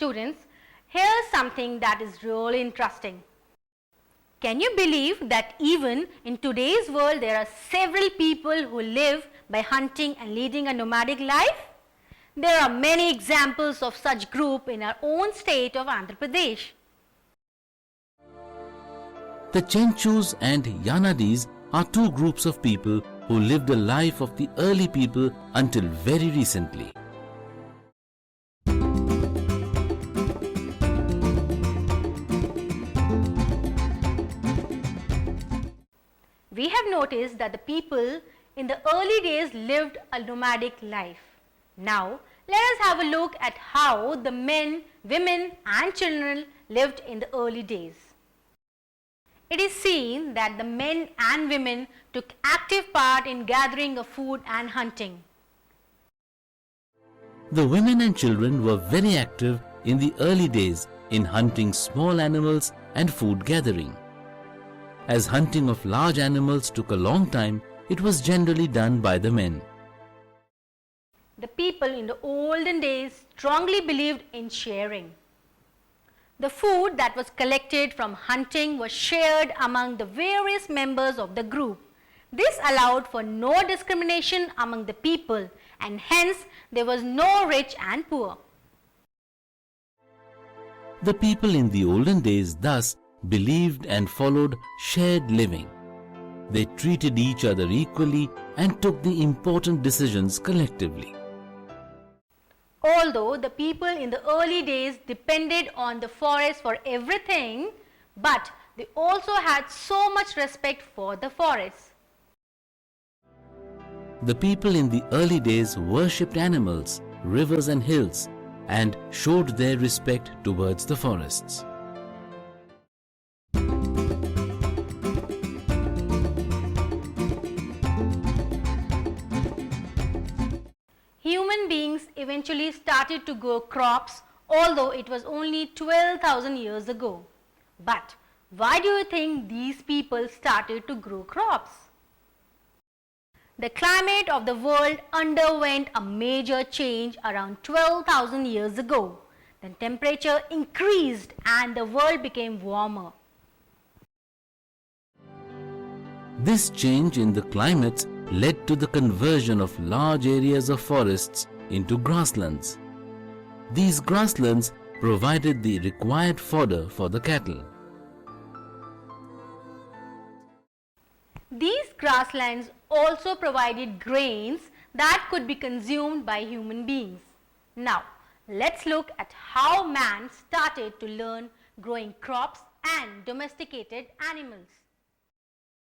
students, here's something that is really interesting. Can you believe that even in today's world there are several people who live by hunting and leading a nomadic life? There are many examples of such group in our own state of Andhra Pradesh. The Chenchus and Yanadis are two groups of people who lived the life of the early people until very recently. We have noticed that the people in the early days lived a nomadic life. Now, let us have a look at how the men, women and children lived in the early days. It is seen that the men and women took active part in gathering of food and hunting. The women and children were very active in the early days in hunting small animals and food gathering. As hunting of large animals took a long time, it was generally done by the men. The people in the olden days strongly believed in sharing. The food that was collected from hunting was shared among the various members of the group. This allowed for no discrimination among the people, and hence there was no rich and poor. The people in the olden days thus believed and followed shared living. They treated each other equally and took the important decisions collectively. Although the people in the early days depended on the forest for everything, but they also had so much respect for the forest. The people in the early days worshipped animals, rivers and hills and showed their respect towards the forests. Human beings eventually started to grow crops, although it was only 12,000 years ago. But why do you think these people started to grow crops? The climate of the world underwent a major change around 12,000 years ago. The temperature increased and the world became warmer. This change in the climates led to the conversion of large areas of forests into grasslands. These grasslands provided the required fodder for the cattle. These grasslands also provided grains that could be consumed by human beings. Now, let's look at how man started to learn growing crops and domesticated animals.